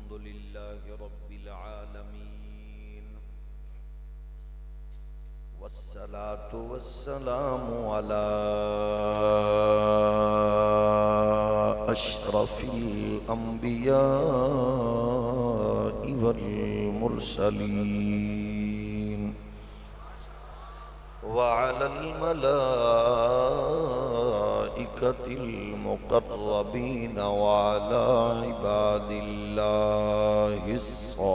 الحمد لله رب العالمين والصلاة والسلام على أشرف الأنبياء والمرسلين وعلى الملائكة المقربين وعلى عباد الله الصالحين.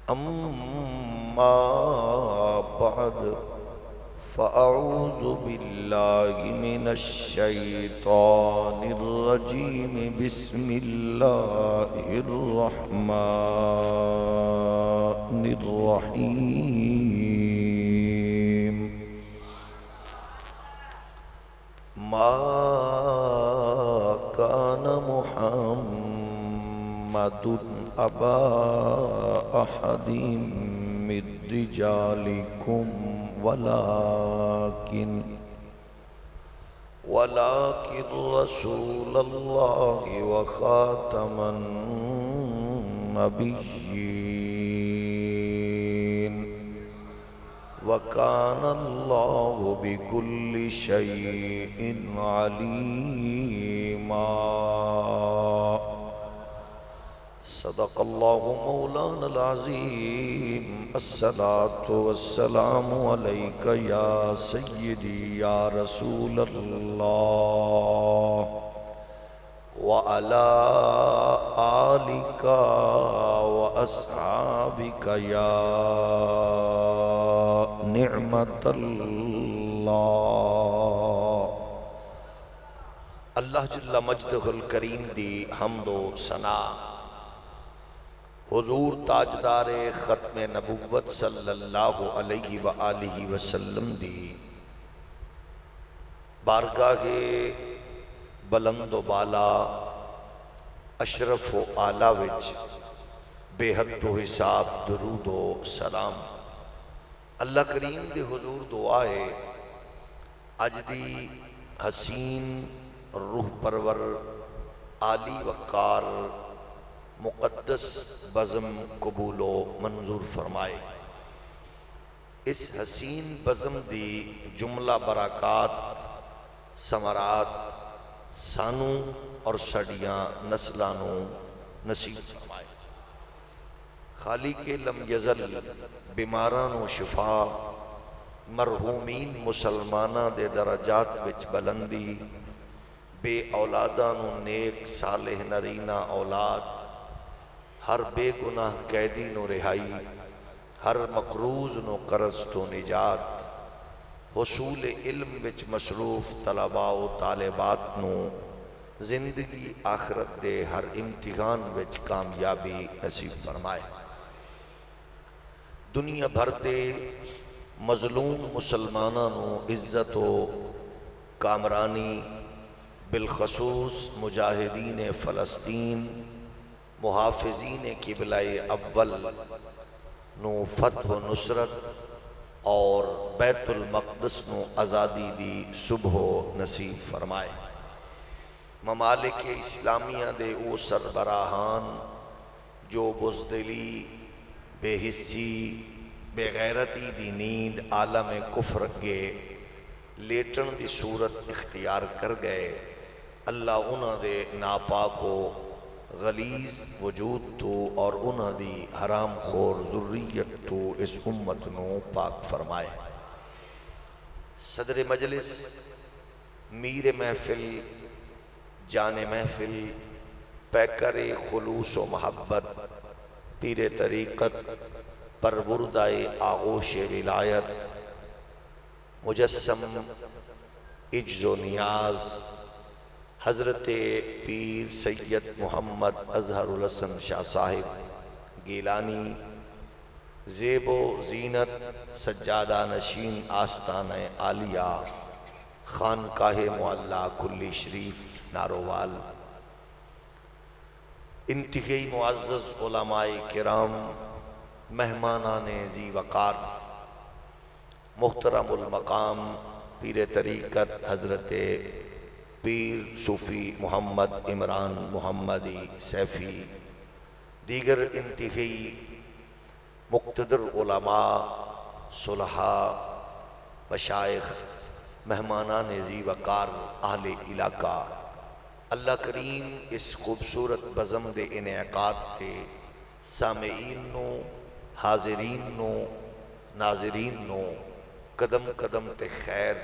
أما بعد فأعوذ بالله من الشيطان الرجيم. بسم الله الرحمن الرحيم. ما كان محمد أبا أحد من رجالكم ولكن رسول الله وخاتم النبيين وكان الله بكل شيء عليما. صدق الله مولانا العظيم. الصلاة والسلام عليك يا سيدي يا رسول الله وعلى آلك وأصحابك يا نعمة الله. اللہ جل مجدہ الکریم دی حمد و ثنا حضور تاجدار ختم نبوت صلی اللہ علیہ وآلہ وسلم دی بارگاہ بلند و بالا اشرف و آلہ وچ بے حد و حساب درود و سلام. اللہ کریم دے حضور دعائے اج دی حسین روح پرور عالی وقار مقدس بزم قبول و منظور فرمائے. اس حسین بزم دی جملہ برکات ثمرات سانو اور سڑیاں نسلانو نصیب فرمائے. خالق لم یزل بیماران و شفا مرحومین مسلمانہ دے درجات وچ بلندی بے اولادانو نیک صالح نرینہ اولاد ہر بے گناہ قیدی نو رہائی ہر مقروض نو قرض تو نجات حصول علم وچ مصروف طلباء و طالبات نو زندگی آخرت دے ہر امتحان وچ کامیابی نصیب فرمائے. دنیا بھر دے مظلوم مسلمانوں نو عزت و کامرانی بالخصوص مجاہدین فلسطین محافظین قبلہ اول نو فتح و نصرت اور بیت المقدس نو آزادی دی صبح و نصیب فرمائے. ممالک اسلامیہ دے او سربراہان جو بزدلی بے حسی بے غیرتی دی نیند عالم کفر کے لیٹن دی صورت اختیار کر گئے. اللہ انہاں دے ناپاک و غلیظ وجود تو اور انہاں دی حرام خور ذریت تو اس امت نو پاک فرمائے. صدر مجلس میر محفل جان محفل پیکر خلوص و محبت پیر طریقت پروردائے آغوش ولایت مجسم عجز و نیاز حضرت پیر سید محمد اظہر الحسن شاہ صاحب گیلانی زیب و زینت سجادہ نشین آستانہ عالیہ خانقاہ معلیٰ کلی شریف نارووال، انتہائی معزز علماء کرام، مہمانان ذی وقار، محترم المقام پیر طریقت حضرت پیر صوفی محمد عمران محمدی سیفی، دیگر انتہائی مقتدر علماء، صلحاء، مشائخ، مہمانان ذی وقار اہل علاقہ، اللہ کریم اس خوبصورت بزم دے انعقاد تے سامعین نو، حاضرین نو، ناظرین نو قدم قدم تے خیر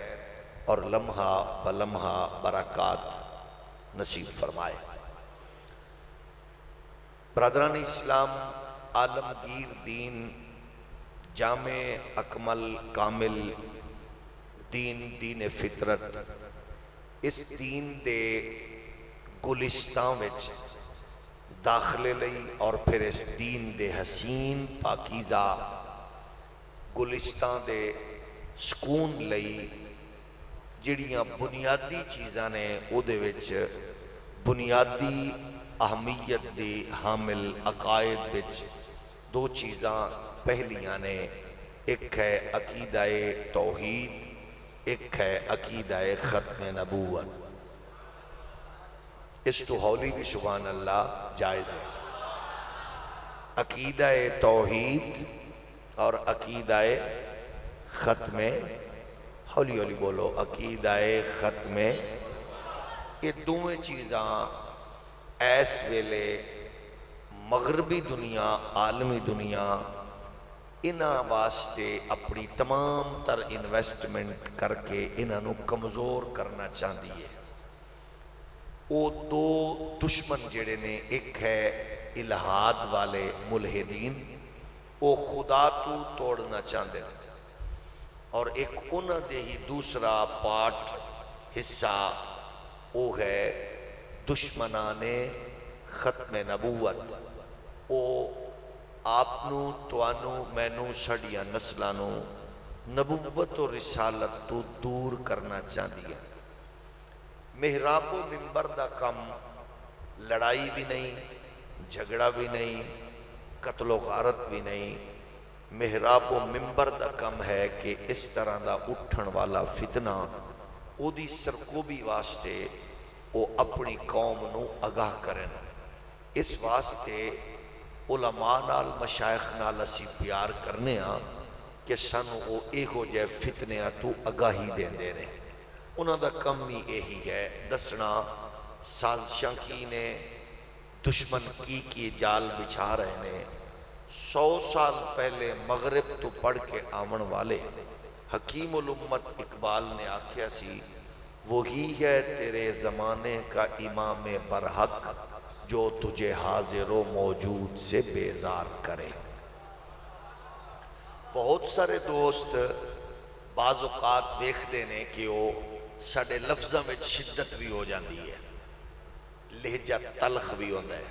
اور لمحہ بلمحہ برکات نصیب فرمائے۔ برادران اسلام، عالمگیر دین، جامع اکمل کامل دین، دین فطرت، اس دین دے گلستان وچ داخلے لئی اور پھر اس دین دے حسین پاکیزہ گلستان دے سکون لئی جڑیاں بنیادی چیزاں نے او دے وچ بنیادی اہمیت دی حامل عقائد وچ دو چیزاں پہلیاں نے، ایک ہے عقیدہ توحید، ایک ہے عقیدہ ختم نبوت۔ اس تو ہولی بھی سبحان اللہ جائز ہے۔ عقیدہ توحید اور عقیدہ ختم، ہولی ہولی بولو، عقیدہ ختم، یہ دوئے چیزاں ایس ویلے مغربی دنیا، عالمی دنیا انہاں واسطے اپنی تمام تر انویسٹمنٹ کر کے انہاں نو کمزور کرنا چاہتی ہے۔ وہ دو دشمن جڑے نے، ایک ہے الہاد والے ملحدین، وہ خدا تو توڑنا چاہتے ہیں، اور ایک انہاں دے ہی دوسرا پارٹ حصہ وہ ہے دشمنان ختم نبوت۔ وہ آپنو توانو مینو سڑیاں نسلانو نبوت و رسالت تو دور کرنا چاہتی ہے۔ محراب و منبر دا کم لڑائی بھی نہیں، جھگڑا بھی نہیں، قتل و غارت بھی نہیں۔ محراب و منبر دا کم ہے کہ اس طرح دا اٹھن والا فتنہ او دی سرکوبی واسطے وہ اپنی قوم نو آگاہ کریں۔ اس واسطے علماء نال، مشائخ نال اسی پیار کرنے ہاں کہ سانو وہ ایہو جے فتنیاں تو آگاہی دین دے رہے۔ انہاں دا کم ہی یہی ہے دسنا سازشاں کی نے، دشمن کی جال بچھا رہے نے۔ 100 سال پہلے مغرب تو پڑھ کے آمن والے حکیم الامت اقبال نے آکھیا سی، وہی ہے تیرے زمانے کا امام برحق جو تجھے حاضر و موجود سے بیزار کرے۔ بہت سارے دوست بعض اوقات دیکھتے نے کہ وہ ساڑھے لفظوں میں شدت بھی ہو جاندی ہے، لہجہ تلخ بھی ہوتا ہے،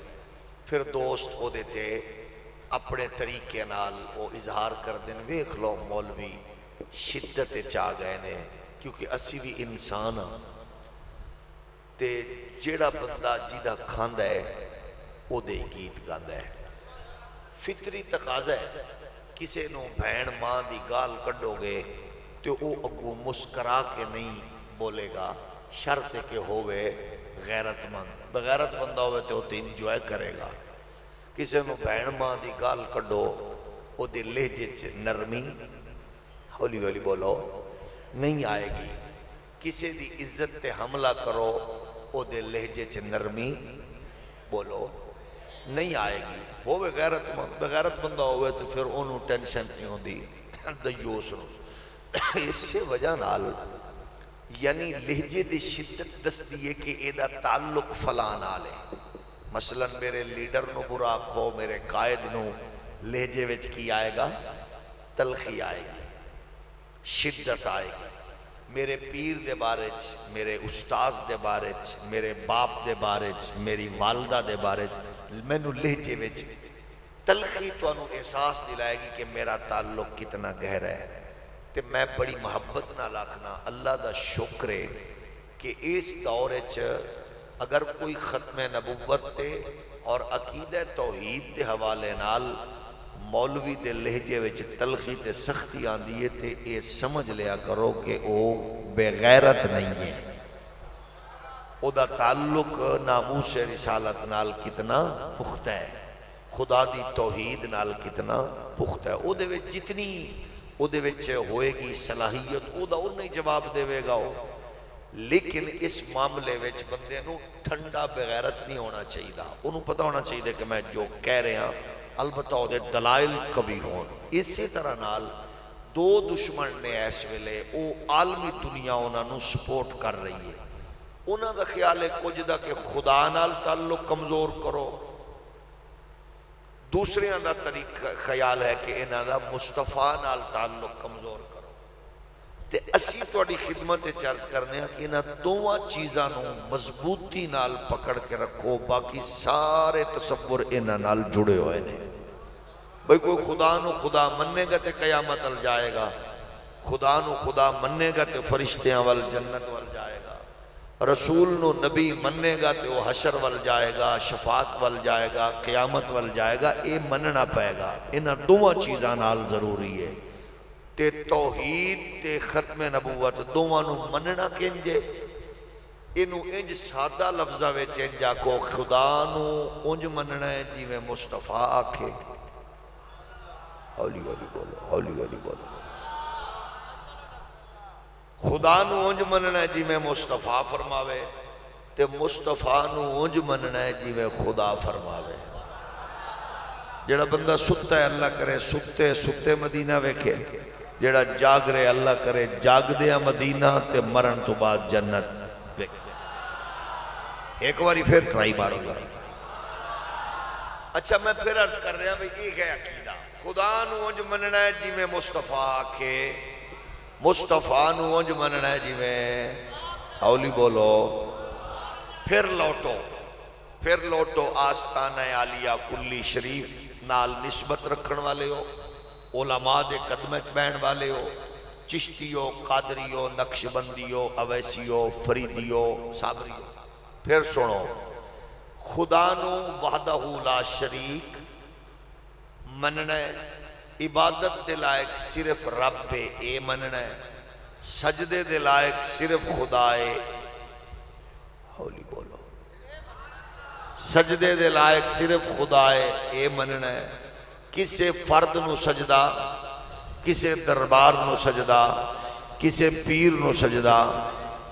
پھر دوست ہو دیتے اپنے طریقے نال وہ اظہار کر دیں، ویکھ لو مولوی شدت چاہ گئے نے، کیونکہ اسی بھی انسان ہاں تے جیڑا بندہ جیدہ کھاندا ہے او دے گیت گاندا ہے۔ فطری تقاضا ہے، کسے نو بھین ماں دی گال کڈو گے تو او اگو مسکرا کے نہیں بولے گا، شرط کہ ہوئے غیرت مند۔ بغیرت بندہ ہوئے تو تے انجوائے کرے گا۔ کسے نو بھین ماں دی گال کڈو او دے لہجے چ نرمی، ہولی ہولی بولو، نہیں آئے گی۔ کسے دی عزت تے حملہ کرو او دے لہجے چ نرمی بولو، نہیں آئے گی۔ ہوئے غیرت مند، بغیرت بندہ ہوئے تو پھر انہوں ٹینشن نہیں ہوں دی دیوس رو۔ اس سے وجہ نال یعنی لہجے دی شدت دستی ہے کہ ایدہ تعلق فلان آلے۔ مثلا میرے لیڈر نو برا کھو، میرے قائد نو، لہجے وچ کی آئے گا؟ تلخی آئے گی، شدت آئے گی۔ میرے پیر دے بارے چ، میرے استاذ دے بارے چ، میرے باپ دے بارے چ، میری والدہ دے بارے چ، میں نو لہجے وچ تلخی تو انو احساس دلائے گی کہ میرا تعلق کتنا گہرا ہے۔ تے میں بڑی محبت نہ لاکھنا اللہ دا شکر ہے کہ اس دور چ اگر کوئی ختم نبوت تے اور عقیدہ توحید دے حوالے نال مولوی دے لہجے وچ تلخی تے سختی آندی ہے تے اے سمجھ لیا کرو کہ او بے غیرت نہیں ہے، او دا تعلق ناموس رسالت نال کتنا پختہ ہے، خدا دی توحید نال کتنا پختہ ہے، او دے وچ جتنی او دے وچ ہوئے گی صلاحیت او دا انہیں جواب دے گا ہو، لیکن اس معاملے وچ بندے نو ٹھنڈا بغیرت نہیں ہونا چاہیے، انہوں پتہ ہونا چاہیے کہ میں جو کہہ رہے ہیں البتہ او دے دلائل کبھی ہون۔ اسی طرح نال دو دشمن نے ایس ویلے او عالمی دنیا انہوں نے سپورٹ کر رہی ہے، انہوں دا خیال ہے کچھ دا کہ خدا نال تعلق کمزور کرو، دوسرے دا طریقہ خیال ہے کہ انہوں دا مصطفیٰ نال تعلق کمزور کرو۔ تے اسی توڑی خدمت چرچ کرنے ہیں کہ انہوں دوہاں چیزانوں مضبوطی نال پکڑ کے رکھو، باقی سارے تصور انہوں نال جڑے ہوئے نے۔ بھئی کوئی خدا نو خدا مننے گا تے قیامت ال جائے گا، خدا نو خدا مننے گا تے فرشتیاں وال جنت وال جائے گا، رسول نو نبی مننے گا تے وہ حشر وال جائے گا، شفاعت وال جائے گا، قیامت وال جائے گا، اے مننا پائے گا، انہاں دوہاں چیزاں نال ضروری ہے۔ تے توحید تے ختم نبوت دوہاں نو مننا کنجے، انہوں انج سادہ لفظہ وے چنجا کو خدا نو انج مننا ہے جی میں مصطفیٰ آکھے، ہولی ہولی بولو، ہولی ہولی بولو، خدا نو انج مننا ہے جی میں مصطفیٰ فرماوے، تے مصطفیٰ نو انج مننا ہے جی میں خدا فرماوے۔ جڑا بندہ ستا ہے اللہ کرے ستے ستے مدینہ ویکھے، جڑا جاگ رہے اللہ کرے جاگ دیا مدینہ تے مرن تو بعد جنت ویکھے۔ ایک باری پھر ٹرائی مارو گا۔ اچھا میں پھر عرض کر رہا ہوں یہ ہے عقیدہ، خدا نو انج مننا ہے جی میں مصطفیٰ آکھے، مصطفیٰ نو انج مننا ہے جی میں اولی بولو، پھر لوٹو آستانہ عالیہ کلی شریف نال نسبت رکھن والے ہو، علماء دے قدمت بین والے ہو، چشتیو، قادریو، نقشبندیو، اویسیو، فریدیو، صابریو۔ پھر سنو، خدا نو وحدہ لا شریک مننا ہے، عبادت دے لائق صرف رب اے مننا ہے، سجدے دے لائق صرف خدا اے، ہولی بولو، سجدے دے لائق صرف خدا اے مننا ہے، کسے فرد نو سجدہ، کسے دربار نو سجدہ، کسے پیر نو سجدہ،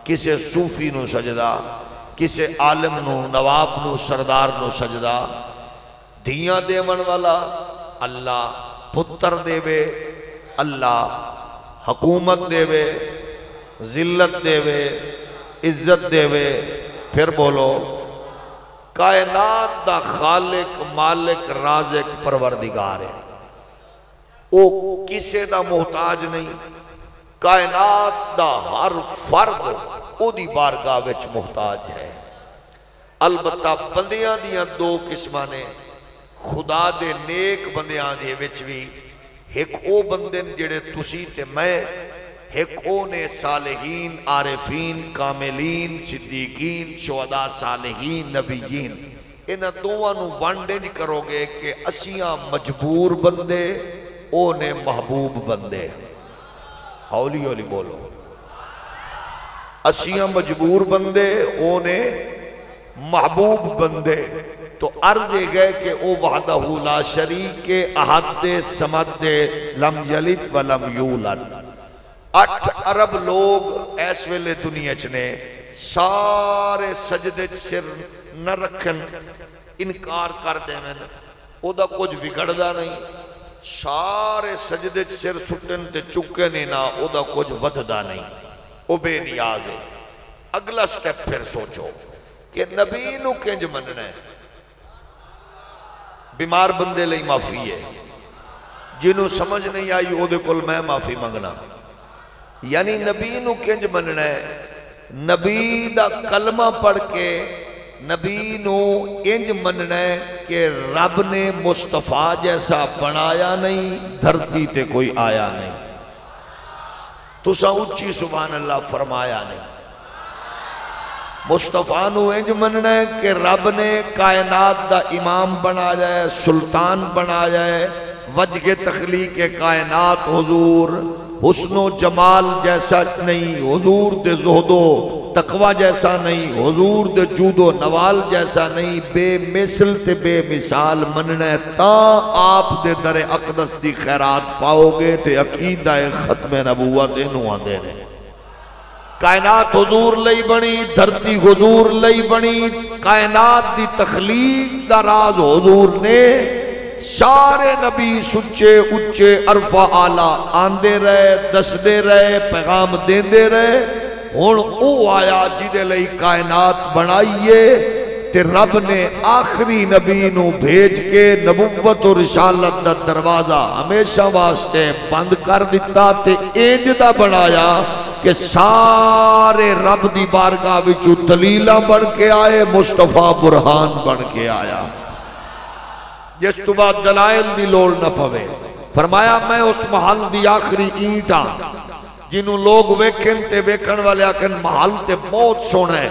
کسے صوفی نو سجدہ، کسے عالم نو، نواب نو، سردار نو سجدہ، دھیاں دے من والا اللہ، پتر دے وے اللہ، حکومت دے وے، ذلت دے وے، عزت دے وے، پھر بولو کائنات دا خالق مالک رازق پروردگار ہے، او کسے دا محتاج نہیں، کائنات دا ہر فرد او دی بارگاہ وچ محتاج ہے۔ البتہ بندیاں دیاں دو قسمہ نے، خدا دے نیک بندیاں دے وچ بھی ایک او بندے جڑے تسی تے میں، ایک او نے صالحین، عارفین، کاملین، صدیقین، شہداء، صالحین، نبیین، انہاں دوہاں نو وانڈنج کرو گے کہ اسیاں مجبور بندے، او نے محبوب بندے، ہولی ہولی بولو، اسیاں مجبور بندے، او نے محبوب بندے۔ تو عرض یہ گئے کہ او وحدہ لا شریک احد صمد لم یلد ولم یولد، 8 ارب لوگ ایس ویلے دنیا چنے سارے سجدے سر نہ رکھن، انکار کر دے میں او دا کچھ بگڑ دا نہیں، سارے سجدے سر سٹن تے چکے نہیں نا، او دا کچھ ود دا نہیں، او بے نیاز ہے۔ اگلا سٹیپ پھر سوچو کہ نبی نو کنج مننا ہے، بیمار بندے لئی معافی ہے، جنہوں سمجھ نہیں آئی او دے کل میں معافی منگنا، یعنی نبی نو کنج مننا ہے، نبی دا کلمہ پڑھ کے نبی نو انج مننا ہے کہ رب نے مصطفیٰ جیسا بنایا نہیں، دھرتی تے کوئی آیا نہیں، تسا اچھی سبحان اللہ فرمایا نہیں، مصطفیٰ نو انج مننا ہے کہ رب نے کائنات دا امام بنایا ہے، سلطان بنایا ہے، وجہ تخلیق کائنات حضور حسن و جمال جیسا نہیں، حضور دے زہد و تقوی جیسا نہیں، حضور دے جود و نوال جیسا نہیں، بے مثل تے بے مثال مننا تا آپ دے در اقدس دی خیرات پاؤ گے تے عقیدہ ختم نبوت انہوں آندے نے۔ کائنات حضور لئی بنی، دھرتی حضور لئی بنی، کائنات دی تخلیق دا راز حضور نے، سارے نبی سچے اچے عرفہ آلہ آندے رہے، دس دے رہے، پیغام دین دے رہے، ہون او آیا جدے لئی کائنات بنائیے تے رب نے آخری نبی نو بھیج کے نبوت و رسالت دا دروازہ ہمیشہ واسطے بند کر دیتا تے اینج دا بنایا کہ سارے رب دی بارگاہ وچوں دلیلہ بن کے آئے، مصطفیٰ برہان بن کے آیا، جس تو بعد دلائل دی لوڑ نہ پوے۔ فرمایا میں اس محل دی آخری اینٹاں جنہوں لوگ ویکھن تے ویکھن والے آکھن محل تے بہت سونا ہے،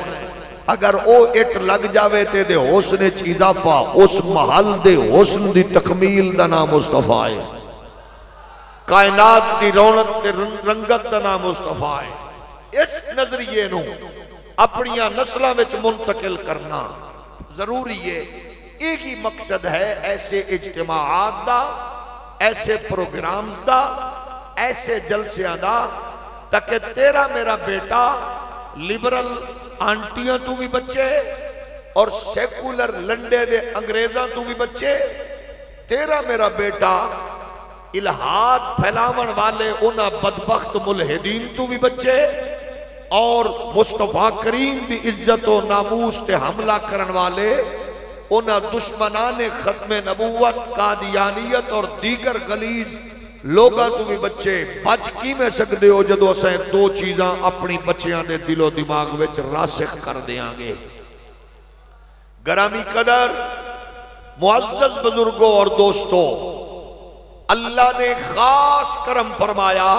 اگر او اٹ لگ جاوے تے دے حسن اضافہ، اس محل دے حسن دی تکمیل دا نام مصطفیٰ ہے، کائنات دی رونق تے رنگت دا نام مصطفیٰ ہے۔ اس نظریے نو اپنیاں نسلہ وچ منتقل کرنا ضروری ہے۔ ایک ہی مقصد ہے ایسے اجتماعات دا، ایسے پروگرامز دا، ایسے جلسیاں دا، تاکہ تیرا میرا بیٹا لیبرل آنٹیاں تو بھی بچے اور سیکولر لنڈے دے انگریزاں تو بھی بچے، تیرا میرا بیٹا الہاد پھیلاون والے انہاں بدبخت ملحدین تو بھی بچے، اور مصطفیٰ کریم دی عزت و ناموس تے حملہ کرن والے انہاں دشمنان ختم نبوت، قادیانیت اور دیگر غلیظ لوگاں تو بھی بچے بچ کی میں سکتے ہو جدو اسیں دو چیزاں اپنی بچیاں دے دل و دماغ وچ راسخ کر دیاں گے۔ گرامی قدر معزز بزرگوں اور دوستوں، اللہ نے خاص کرم فرمایا،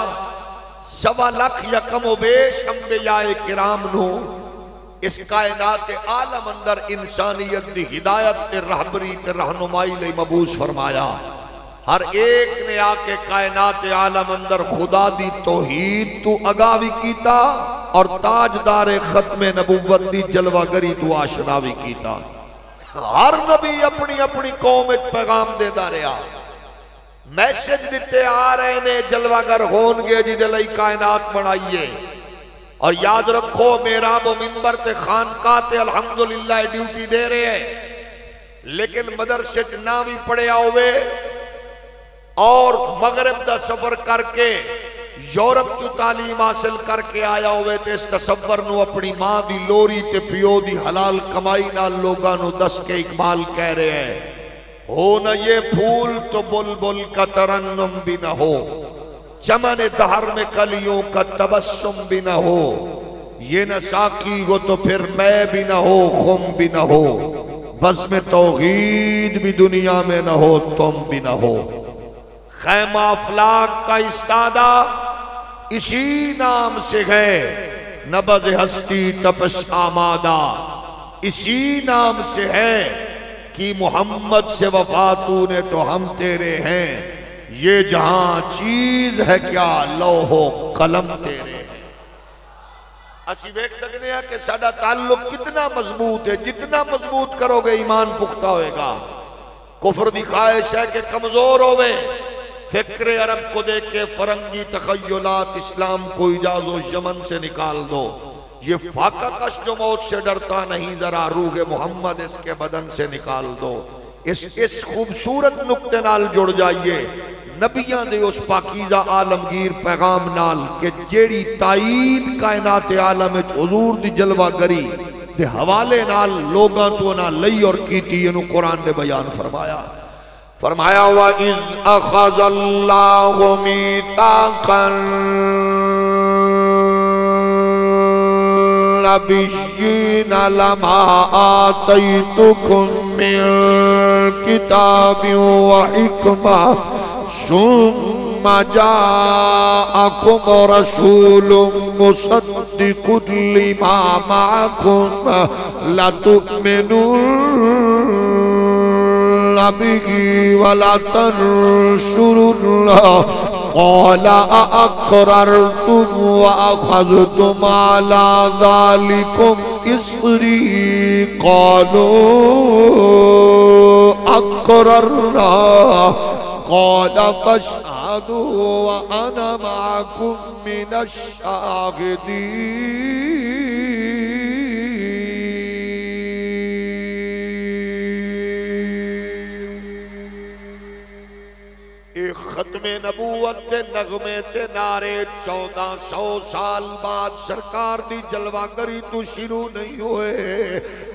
1.25 لاکھ یا کم و بیش انبیاء کرام نو اس کائنات عالم اندر انسانیت دی ہدایت تے رہبری تے رہنمائی لئی مبعوث فرمایا۔ ہر ایک نے آکے کائنات عالم اندر خدا دی توحید تو اگاوی کیتا اور تاجدار ختم نبوت دی جلوہ گری تو آشناوی کیتا۔ ہر نبی اپنی اپنی قوم ایک پیغام دے داریا، میسج دیتے آ رہے نے جلوہ گر ہون گے جدے لئی کائنات بنائیے، اور یاد رکھو میراب و منبر تے خانقاہ تے الحمدللہ ڈیوٹی دے رہے ہیں، لیکن مدرسے نامی پڑے آوے اور مغرب دا سفر کر کے یورپ چو تعلیم حاصل کر کے آیا ہوئے تے اس تصور نو اپنی ماں دی لوری تے پیو دی حلال کمائی نال لوگاں نو دس کے اقبال کہہ رہے ہیں، ہو نہ یہ پھول تو بلبل کا ترنم بھی نہ ہو، چمن دہر میں کلیوں کا تبسم بھی نہ ہو، یہ نہ ساقی ہو تو پھر میں بھی نہ ہو، خم بھی نہ ہو، بزم توحید بھی دنیا میں نہ ہو، تم بھی نہ ہو۔ خیمہ افلاک کا استادہ اسی نام سے ہے، نبض ہستی تپش آمادہ اسی نام سے ہے، کہ محمد سے وفا تو نے تو ہم تیرے ہیں، یہ جہاں چیز ہے کیا لوح و قلم تیرے ہیں۔ اسی بیک سکنے ہیں کہ ساڑھا تعلق کتنا مضبوط ہے، جتنا مضبوط کرو گے ایمان پختہ ہوئے گا۔ کفر دی خواہش ہے کہ کمزور ہوئے، فکر عرب کو دیکھ کے فرنگی تخیلات اسلام کو اجاز و یمن سے نکال دو، یہ فاقہ کش جو موت سے ڈرتا نہیں ذرا روح محمد اس کے بدن سے نکال دو۔ اس خوبصورت نقطے نال جڑ جائیے نبیان دے اس پاکیزہ عالمگیر پیغام نال کہ جیڑی تائید کائنات عالم حضور دی جلوہ گری دے حوالے نال لوگاں تو نہ لئی اور کیتی، انہوں قرآن نے بیان فرمایا۔ فرمایا وَإِذْ أَخَذَ اللَّهُ مِيثَاقَ النَّبِيِّينَ لَمَا آتَيْتُكُم مِّن كِتَابٍ وَحِكْمَةٍ ثُمَّ جَاءَكُمْ رَسُولٌ مُصَدِّقٌ لِّمَا مَعَكُمْ لَتُؤْمِنُنَّ به ولا تنشرنه قال أأقررتم وأخذتم على ذلكم إصري قالوا أقررنا قال فاشهدوا وأنا معكم من الشاهدين. ختم نبوت دے نغمے تے نعرے 1400 سال بعد سرکار دی جلوہ گری تو شروع نہیں ہوئے.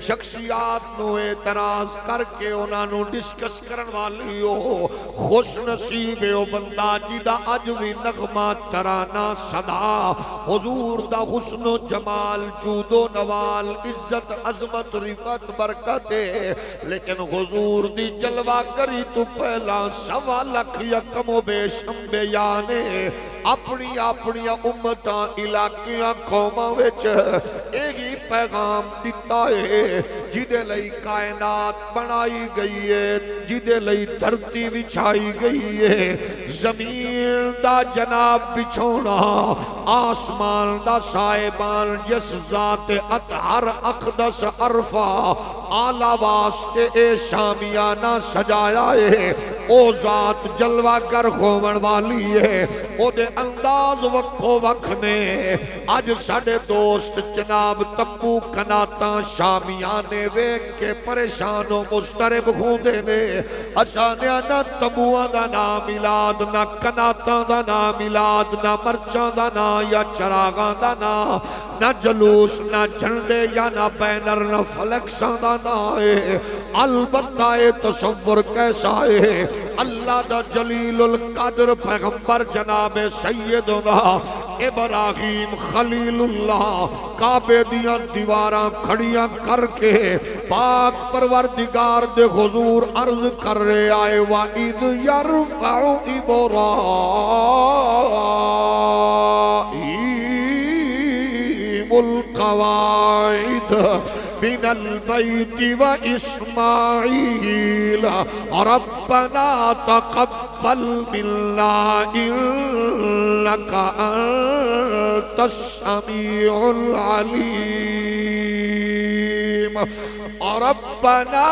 شخصیات نو اعتراض کر کے انہاں نو ڈسکس کرن والی ہو. خوش نصیب ہے او بندہ جیدہ اج وی نغمہ ترانہ صدا حضور دا حسن و جمال جود و نوال عزت عظمت رفت برکت ہے. لیکن حضور دی جلوہ گری تو پہلا 1.25 لاکھ کم و بیش انبیاء نے اپنی امتاں علاقیاں قوماں وچ ایک ہی پیغام دیتا ہے جدے لئی کائنات بنائی گئی ہے, جدے لئی دھرتی بچھائی گئی ہے. زمین دا جناب بچھونا, آسمان دا سائبان جس ذات اطہر اقدس عرفہ آلہ واسطے اے شامیانہ سجایا ہے, او ذات جلوہ گر ہومن والی ہے. او دے انداز وقو وقت نے آج ساڑے دوست جناب تمبو کناتاں شامیانے ویک کے پریشان و مسترب خوندے نے. اسانیاں نہ تمبوان دا نام ملاد, نہ کناتاں دا نام ملاد, نہ مرچاں دا نام یا چراغاں دا نام, نہ جلوس نہ جھنڈے یا نہ بینر نہ فلکساں دا نام ہے. البتہ تصور کیسا ہے اللہ دا جلیل القدر پیغمبر جناب سیدنا ابراہیم خلیل اللہ کعبے دیاں دیواراں کھڑیاں کر کے پاک پروردگار دے حضور عرض کر رہے آئے وَإِذْ يَرْفَعُ إِبْرَاهِيمُ الْقَوَاعِدَ من البيت وإسماعيل ربنا تقبل منا إنك أنت السميع العليم ربنا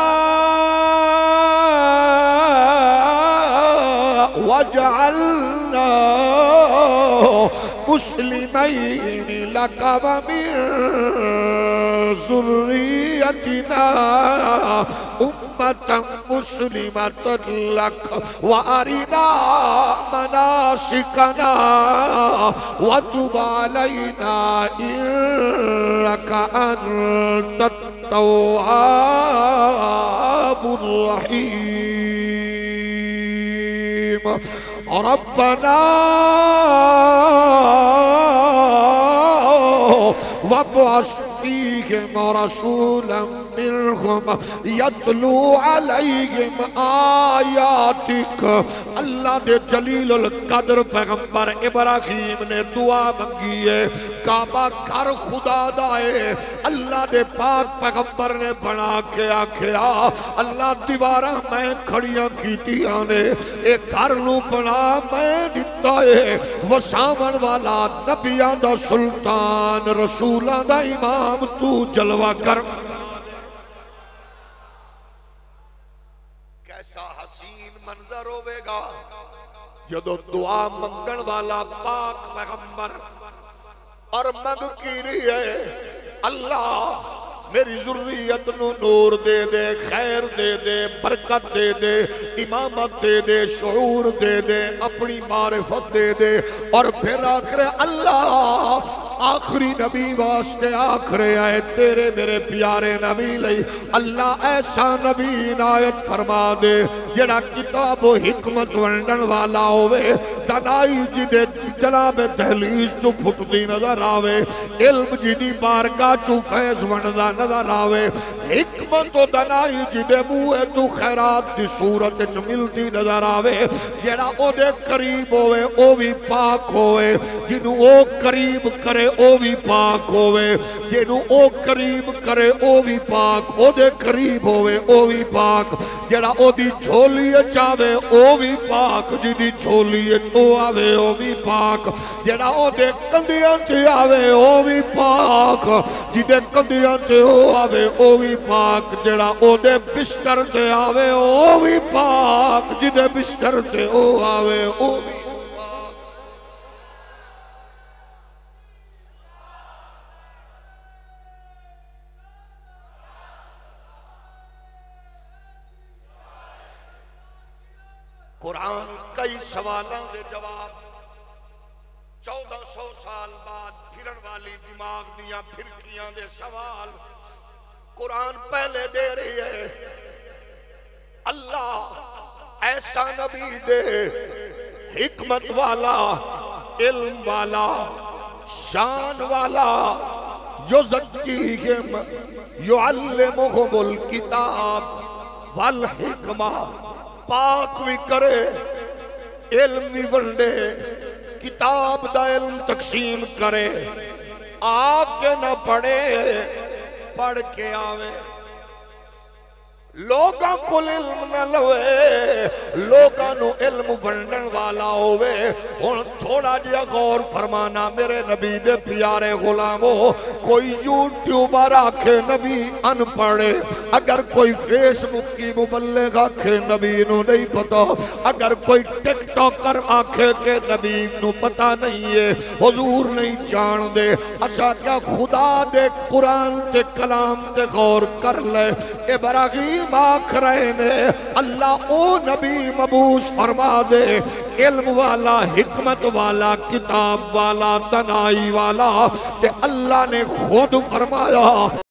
واجعلنا مسلمين لك ومن ذريتنا أمة مسلمة لك وأرنا مناسكنا وتب علينا إنك أنت التواب الرحيم ربنا وابعث فيهم رسولا منهم يتلو عليهم آياتك. اللہ دے جلیل القدر پیغمبر ابراہیم نے دعا منگی ہے, کعبہ گھر خدا دائے. اللہ دے پاک پیغمبر نے بنا کے آکھیا اللہ دیواراں میں کھڑیاں کیتیاں نے, ایک گھر نو بنا میں دیتا ہے. وساون والا نبیاں دا سلطان رسولاں دا امام تو جلوہ کر. کیسا حسین منظر ہوئے گا جدو دعا منگن والا پاک پیغمبر اور منگ کی رہی ہے اللہ میری ذریت نو نور دے دے, خیر دے دے, برکت دے دے, امامت دے دے, شعور دے دے, اپنی معرفت دے دے. اور پھر آخرے اللہ آخری نبی واسطے آخرے آئے تیرے میرے پیارے نبی لئی اللہ ایسا نبی عنایت فرما دے جڑا کتاب و حکمت ونڈن والا ہوئے, دنائی جدے جناب دہلیز چو پھٹتی نظر آوے, علم جدی بارگاہ چو فیض ونڈا نظر آوے, حکمت و دنائی جدے موے تو خیرات دی صورت چو ملتی نظر آوے. جڑا او دے قریب ہوئے او بھی پاک ہوئے, جنہوں او قریب کرے کرے او بھی پاک ہوئے جنوں او قریب کرے او بھی پاک او دے قریب ہوئے او بھی پاک جڑا او دی جھولی چاہے او بھی پاک جدی جھولی او آوے او بھی پاک جڑا او دے کندیاں تے آوے او بھی پاک جدے کندیاں تے او آوے او بھی پاک جڑا او دے بستر تے آوے او بھی پاک جدے بستر تے او آوے او بھی قرآن کئی سوالوں دے جواب 1400 سال بعد پھرن والی دماغ دیاں پھرکیاں دے سوال قرآن پہلے دے رہی ہے اللہ ایسا نبی دے حکمت والا علم والا شان والا یزکیہم یعلمہم الکتاب والحکمہ پاک بھی کرے علم بھی ونڈے کتاب دا علم تقسیم کرے آکے نہ پڑھے پڑھ کے آوے لوگاں کو علم نہ لوے لوگاں نو علم ونڈن والا ہوئے اور تھوڑا جیا غور فرمانا میرے نبی دے پیارے غلاموں کوئی یوٹیوبر آکھے نبی ان پڑھے اگر کوئی فیس بک کی مبلغ آکھے نبی نو نہیں پتا اگر کوئی ٹک ٹاکر آکھے کہ نبی نو پتا نہیں ہے حضور نہیں جان دے اچھا کیا خدا دے قرآن دے کلام دے غور کر لے ابراہیم آکھ رہے نے اللہ او نبی مبوس فرما دے علم والا حکمت والا کتاب والا دنائی والا تے اللہ نے خود فرمایا